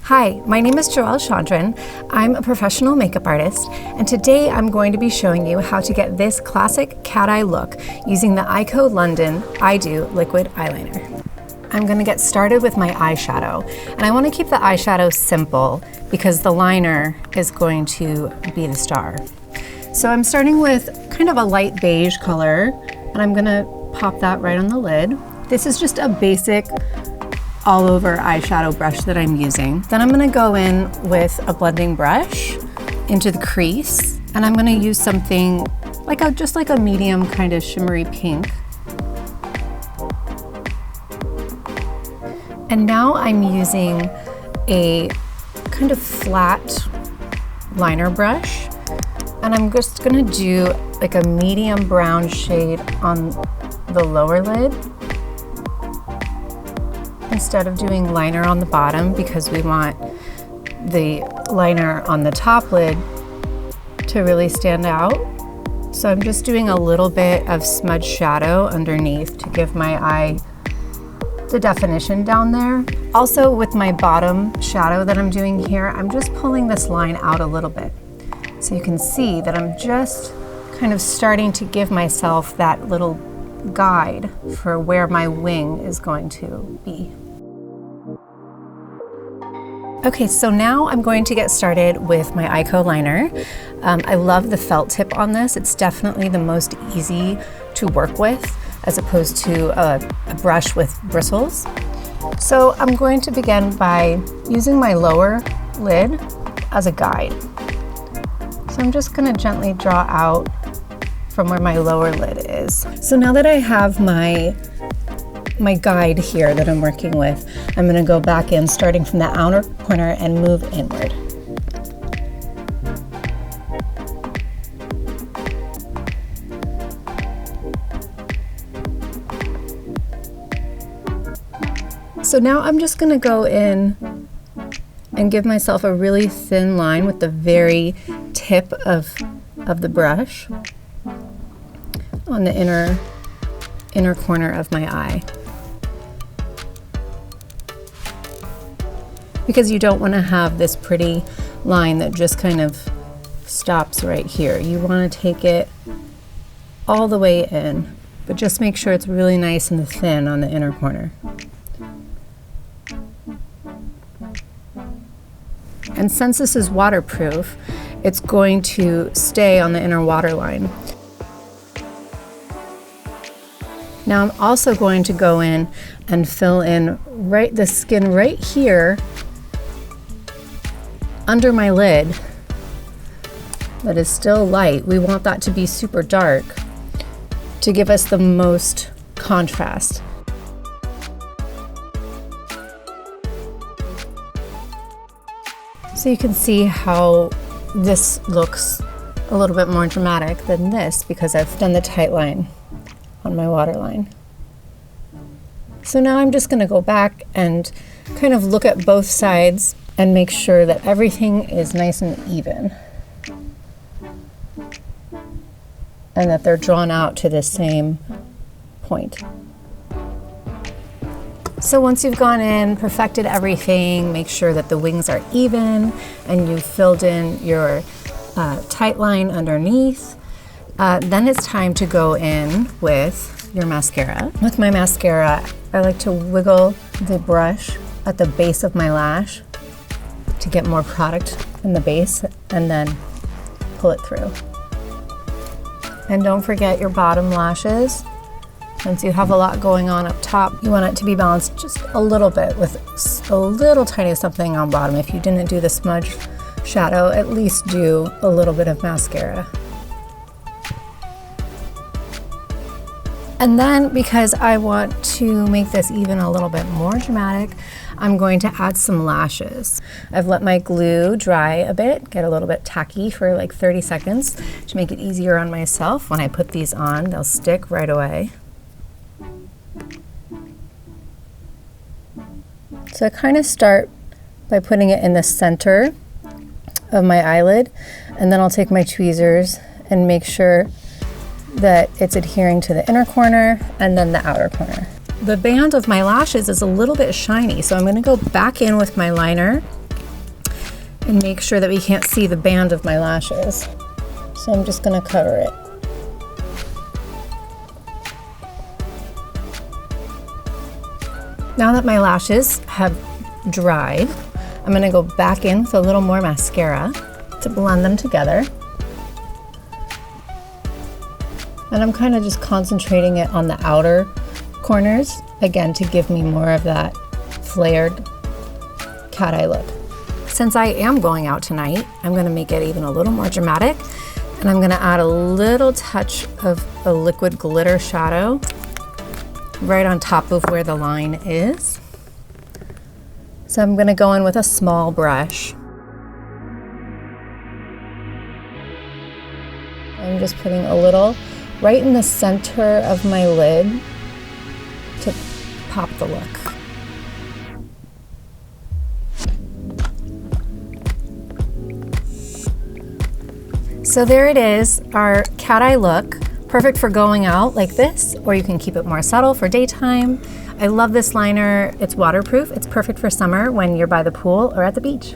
Hi, my name is Joelle Chandran. I'm a professional makeup artist, and today I'm going to be showing you how to get this classic cat eye look using the Eyeko Liquid Eyeliner. I'm going to get started with my eyeshadow, and I want to keep the eyeshadow simple because the liner is going to be the star. So I'm starting with kind of a light beige color, and I'm going to pop that right on the lid. This is just a basic all over eyeshadow brush that I'm using. Then I'm gonna go in with a blending brush into the crease, and I'm gonna use something like just like a medium kind of shimmery pink. And now I'm using a kind of flat liner brush, and I'm just gonna do like a medium brown shade on the lower lid, instead of doing liner on the bottom, because we want the liner on the top lid to really stand out. So I'm just doing a little bit of smudge shadow underneath to give my eye the definition down there. Also, with my bottom shadow that I'm doing here, I'm just pulling this line out a little bit. So you can see that I'm just kind of starting to give myself that little guide for where my wing is going to be. Okay, so now I'm going to get started with my Eyeko liner. I love the felt tip on this. It's definitely the most easy to work with as opposed to a brush with bristles. So I'm going to begin by using my lower lid as a guide. So I'm just gonna gently draw out from where my lower lid is. So now that I have my guide here that I'm working with, I'm gonna go back in starting from the outer corner and move inward. So now I'm just gonna go in and give myself a really thin line with the very tip of the brush on the inner corner of my eye. Because you don't want to have this pretty line that just kind of stops right here. You want to take it all the way in, but just make sure it's really nice and thin on the inner corner. And since this is waterproof, it's going to stay on the inner waterline. Now I'm also going to go in and fill in the skin right here under my lid that is still light. We want that to be super dark to give us the most contrast. So you can see how this looks a little bit more dramatic than this because I've done the tight line on my waterline. So now I'm just gonna go back and kind of look at both sides and make sure that everything is nice and even and that they're drawn out to the same point. So once you've gone in, perfected everything, make sure that the wings are even and you've filled in your tight line underneath, then it's time to go in with your mascara. With my mascara, I like to wiggle the brush at the base of my lash to get more product in the base and then pull it through. And don't forget your bottom lashes. Since you have a lot going on up top, you want it to be balanced just a little bit with a little tiny something on bottom. If you didn't do the smudge shadow, at least do a little bit of mascara. And then, because I want to make this even a little bit more dramatic, I'm going to add some lashes. I've let my glue dry a bit, get a little bit tacky for like 30 seconds to make it easier on myself. When I put these on, they'll stick right away. So I kind of start by putting it in the center of my eyelid, and then I'll take my tweezers and make sure that it's adhering to the inner corner and then the outer corner. The band of my lashes is a little bit shiny, so I'm going to go back in with my liner and make sure that we can't see the band of my lashes. So I'm just gonna cover it. Now that my lashes have dried, I'm gonna go back in with a little more mascara to blend them together. And I'm kind of just concentrating it on the outer corners, again, to give me more of that flared cat eye look. Since I am going out tonight, I'm gonna make it even a little more dramatic, and I'm gonna add a little touch of a liquid glitter shadow right on top of where the line is. So I'm gonna go in with a small brush. I'm just putting a little right in the center of my lid to pop the look. So there it is, our cat eye look. Perfect for going out like this, or you can keep it more subtle for daytime. I love this liner. It's waterproof. It's perfect for summer when you're by the pool or at the beach.